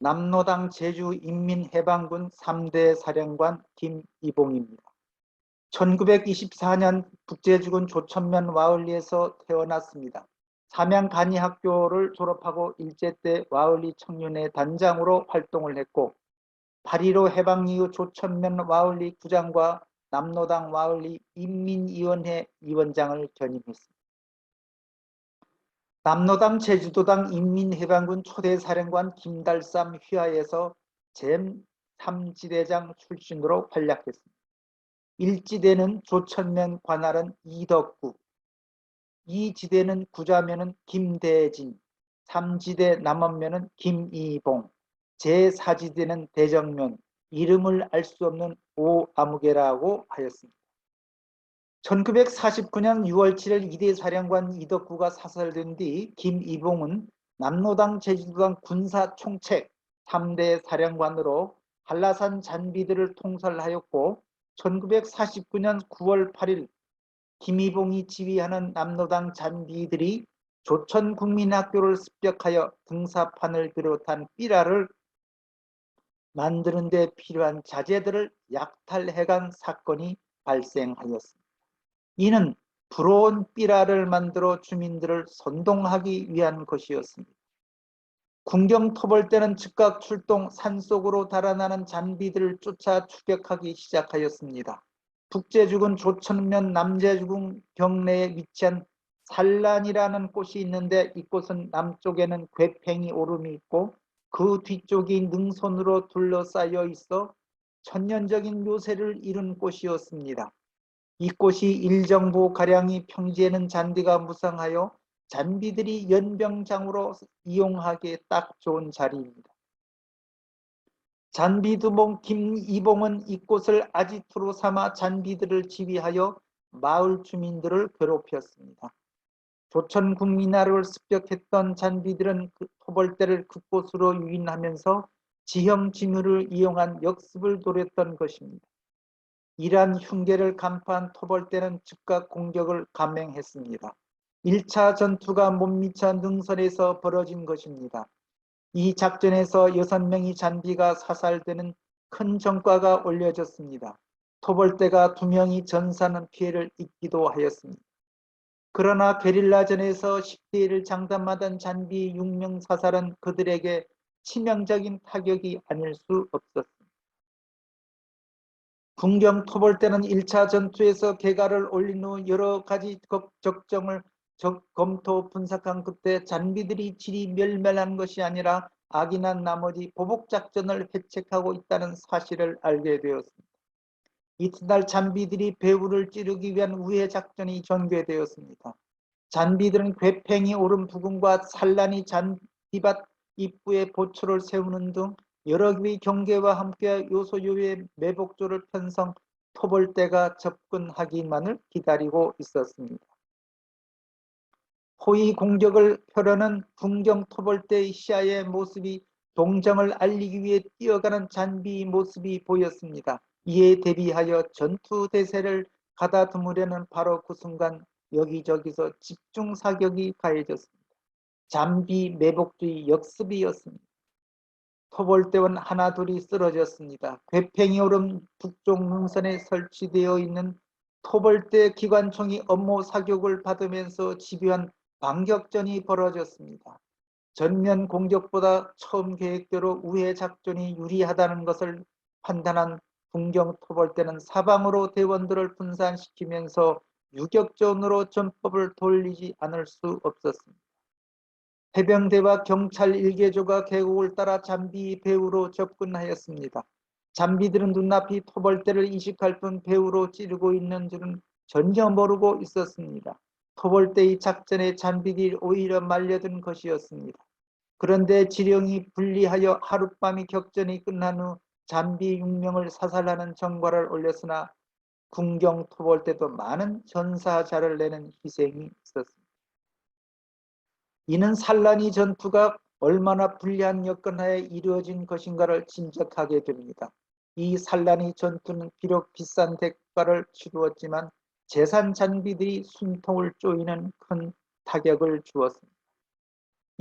남로당 제주인민해방군 3대 사령관 김이봉입니다. 1924년 북제주군 조천면 와을리에서 태어났습니다. 삼양간이학교를 졸업하고 일제 때 와을리 청년회 단장으로 활동을 했고 8.15 해방 이후 조천면 와을리 구장과 남로당 와을리 인민위원회 위원장을 겸임했습니다. 남로당 제주도당 인민해방군 초대사령관 김달삼 휘하에서 제3지대장 출신으로 활약했습니다. 1지대는 조천면 관할은 이덕구, 2지대는 구자면은 김대진, 3지대 남원면은 김이봉, 제4지대는 대정면, 이름을 알 수 없는 오아무개라고 하였습니다. 1949년 6월 7일 2대 사령관 이덕구가 사살된 뒤 김이봉은 남로당 제주도당 군사총책 3대 사령관으로 한라산 잔비들을 통솔하였고 1949년 9월 8일 김이봉이 지휘하는 남로당 잔비들이 조천국민학교를 습격하여 등사판을 비롯한 삐라를 만드는 데 필요한 자재들을 약탈해간 사건이 발생하였습니다. 이는 불어온 삐라를 만들어 주민들을 선동하기 위한 것이었습니다. 군경토벌대는 즉각 출동 산속으로 달아나는 잔비들을 쫓아 추격하기 시작하였습니다. 북제주군 조천면 남제주군 경내에 위치한 산란이라는 곳이 있는데 이곳은 남쪽에는 괴팽이 오름이 있고 그 뒤쪽이 능선으로 둘러싸여 있어 천년적인 요새를 이룬 곳이었습니다. 이곳이 일정부 가량이 평지에는 잔디가 무성하여 잔비들이 연병장으로 이용하기에 딱 좋은 자리입니다. 잔비두봉 김이봉은 이곳을 아지트로 삼아 잔비들을 지휘하여 마을 주민들을 괴롭혔습니다. 조천국민하를 습격했던 잔비들은 그 토벌대를 그곳으로 유인하면서 지형지물을 이용한 역습을 노렸던 것입니다. 이러한 흉계를 간파한 토벌대는 즉각 공격을 감행했습니다. 1차 전투가 못미쳐 능선에서 벌어진 것입니다. 이 작전에서 6명이 잔비가 사살되는 큰 전과가 올려졌습니다. 토벌대가 2명이 전사하는 피해를 입기도 하였습니다. 그러나 게릴라전에서 10대 1을 장담하던 잔비 6명 사살은 그들에게 치명적인 타격이 아닐 수 없었습니다. 군경 토벌대는 1차 전투에서 개가를 올린 후 여러 가지 적정을 검토 분석한 끝에 잔비들이 질이 멸멸한 것이 아니라 악인한 나머지 보복작전을 해책하고 있다는 사실을 알게 되었습니다. 이튿날 잔비들이 배후를 찌르기 위한 우회작전이 전개되었습니다. 잔비들은 괴팽이 오른 부근과 산란이 잔디밭 입구에 보초를 세우는 등 여러 개의 경계와 함께 요소요의 매복조를 편성 토벌대가 접근하기만을 기다리고 있었습니다. 호위 공격을 펴려는 군경 토벌대의 시야의 모습이 동정을 알리기 위해 뛰어가는 잔비 모습이 보였습니다. 이에 대비하여 전투 대세를 가다듬으려는 바로 그 순간 여기저기서 집중 사격이 가해졌습니다. 잔비 매복주의 역습이었습니다. 토벌대원 하나둘이 쓰러졌습니다. 괴팽이 오름 북쪽 능선에 설치되어 있는 토벌대 기관총이 업무 사격을 받으면서 집요한 반격전이 벌어졌습니다. 전면 공격보다 처음 계획대로 우회 작전이 유리하다는 것을 판단한 군경 토벌대는 사방으로 대원들을 분산시키면서 유격전으로 전법을 돌리지 않을 수 없었습니다. 해병대와 경찰 일개조가 계곡을 따라 잔비 배후로 접근하였습니다. 잔비들은 눈앞이 토벌대를 이식할 뿐 배후로 찌르고 있는 줄은 전혀 모르고 있었습니다. 토벌대의 작전에 잔비들이 오히려 말려든 것이었습니다. 그런데 지령이 불리하여 하룻밤이 격전이 끝난 후 잔비 6명을 사살하는 전과를 올렸으나 군경 토벌대도 많은 전사자를 내는 희생이 있었습니다. 이는 산란이 전투가 얼마나 불리한 여건하에 이루어진 것인가를 짐작하게 됩니다. 이 산란이 전투는 비록 비싼 대가를 치루었지만 재산 잔비들이 숨통을 쪼이는 큰 타격을 주었습니다.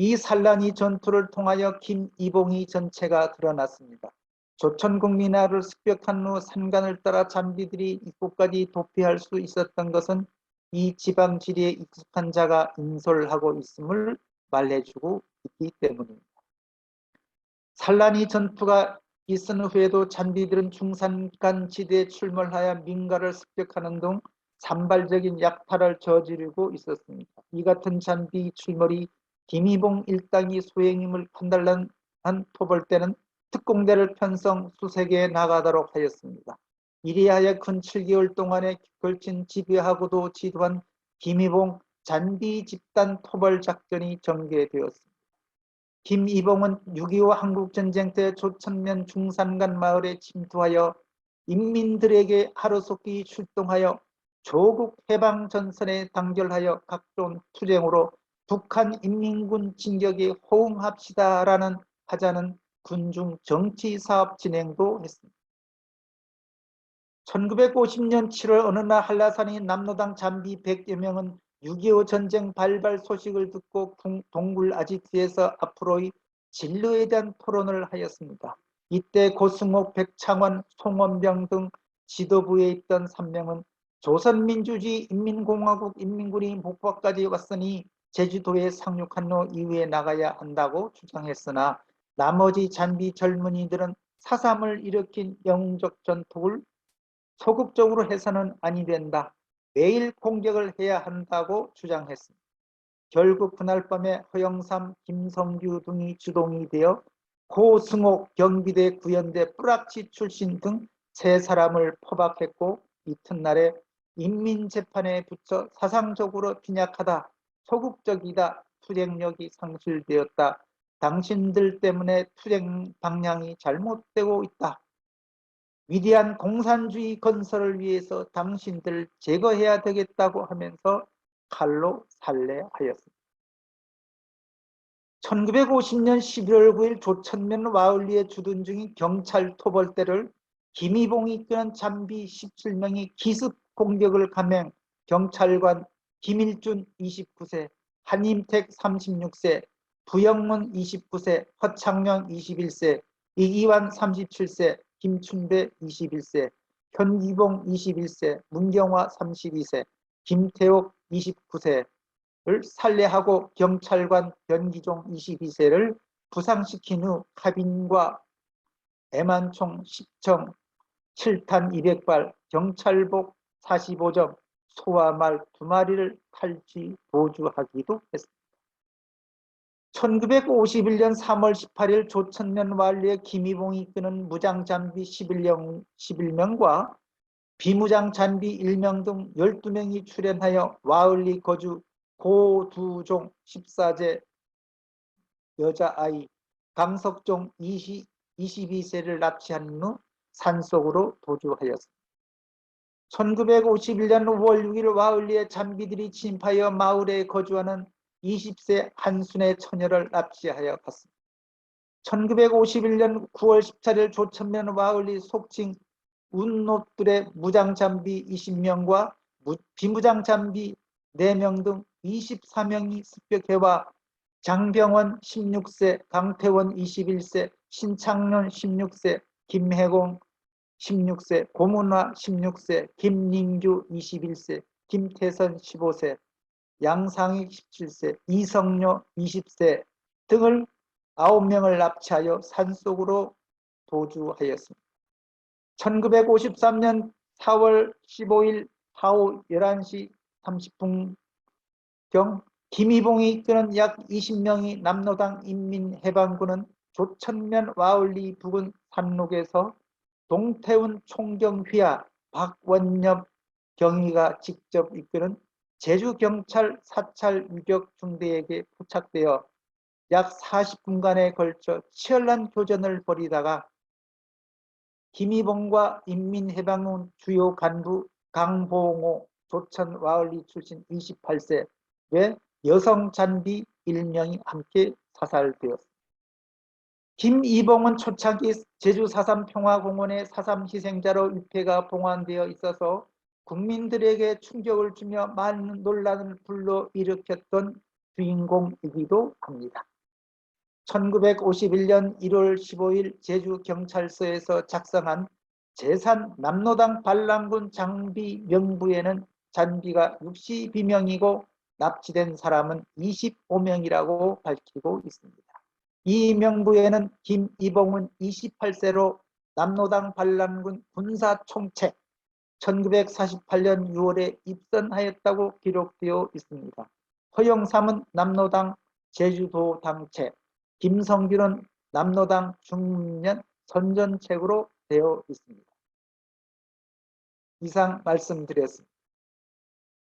이 산란이 전투를 통하여 김이봉이 전체가 드러났습니다. 조천국민화를 습격한 후 산간을 따라 잔비들이 이곳까지 도피할 수 있었던 것은 이 지방 지리에 익숙한 자가 인솔하고 있음을 말해주고 있기 때문입니다. 산란이 전투가 있은 후에도 잔비들은 중산간 지대에 출몰하여 민가를 습격하는 등 산발적인 약탈을 저지르고 있었습니다. 이 같은 잔비 출몰이 김이봉 일당이 소행임을 판단한 토벌대는 특공대를 편성 수색에 나가도록 하였습니다. 이리하여 근 7개월 동안에 걸친 집요하고도 지루한 김이봉 잔비 집단 토벌 작전이 전개되었습니다. 김이봉은 6.25 한국전쟁 때 조천면 중산간 마을에 침투하여 인민들에게 하루속히 출동하여 조국 해방 전선에 단결하여 각종 투쟁으로 북한 인민군 진격에 호응합시다라는 하자는 군중 정치사업 진행도 했습니다. 1950년 7월 어느 날 한라산의 남로당 잔비 100여 명은 6.25 전쟁 발발 소식을 듣고 동굴 아지트에서 앞으로의 진로에 대한 토론을 하였습니다. 이때 고승옥, 백창원, 송원병 등 지도부에 있던 3명은 조선민주주의 인민공화국 인민군이 목포까지 왔으니 제주도에 상륙한 후 이후에 나가야 한다고 주장했으나 나머지 잔비 젊은이들은 사삼을 일으킨 영웅적 전투를 소극적으로 해서는 아니 된다. 매일 공격을 해야 한다고 주장했습니다. 결국 그날 밤에 허영삼, 김성규 등이 주동이 되어 고승옥 경비대 구연대 뿌락치 출신 등 3사람을 포박했고 이튿날에 인민재판에 붙여 사상적으로 빈약하다, 소극적이다, 투쟁력이 상실되었다. 당신들 때문에 투쟁 방향이 잘못되고 있다. 위대한 공산주의 건설을 위해서 당신들을 제거해야 되겠다고 하면서 칼로 살해하였습니다. 1950년 11월 9일 조천면 와울리에 주둔 중인 경찰 토벌대를 김이봉이 이끄는 잔비 17명이 기습 공격을 감행 경찰관 김일준 29세, 한임택 36세, 부영문 29세, 허창영 21세, 이기환 37세, 김춘배 21세, 현기봉 21세, 문경화 32세, 김태옥 29세, 를 살해하고 경찰관 변기종 22세를 부상시킨 후 카빈과 애만총 10청, 7탄 200발, 경찰복 45점, 소와 말 2마리를 탈취 도주하기도 했습니다. 1951년 3월 18일 조천면 완리의 김이봉이 이끄는 무장잔비 11명과 비무장 잔비 1명 등 12명이 출연하여 와을리 거주 고두종 14제 여자아이 강석종 22세를 납치한 후 산속으로 도주하였습니다. 1951년 5월 6일 와을리의 잔비들이 침입하여 마을에 거주하는 20세 한순의 처녀를 납치하여 갔습니다. 1951년 9월 14일 조천면 와을리 속칭 운노들의 무장잔비 20명과 비무장잔비 4명 등 24명이 습격해와 장병원 16세, 강태원 21세, 신창년 16세, 김해공 16세, 고문화 16세, 김민규 21세, 김태선 15세, 양상익 17세, 이성료 20세 등을 9명을 납치하여 산속으로 도주하였습니다. 1953년 4월 15일 하오 11시 30분경 김이봉이 이끄는 약 20명의 남로당 인민해방군은 조천면 와울리 부근 산록에서 동태훈 총경휘하 박원엽 경위가 직접 이끄는 제주경찰 사찰 유격 중대에게 포착되어 약 40분간에 걸쳐 치열한 교전을 벌이다가 김이봉과 인민해방군 주요 간부 강보홍호 조천 와을리 출신 28세 외 여성 잔비 1명이 함께 사살되었습니다. 김이봉은 초창기 제주 4.3 평화공원의 4.3 희생자로 위패가 봉환되어 있어서 국민들에게 충격을 주며 많은 논란을 불러일으켰던 주인공이기도 합니다. 1951년 1월 15일 제주경찰서에서 작성한 제산 남로당 반란군 장비 명부에는 잔비가 62명이고 납치된 사람은 25명이라고 밝히고 있습니다. 이 명부에는 김이봉은 28세로 남로당 반란군 군사총책 1948년 6월에 입선하였다고 기록되어 있습니다. 허영삼은 남로당 제주도당체, 김성균은 남로당 중년 선전책으로 되어 있습니다. 이상 말씀드렸습니다.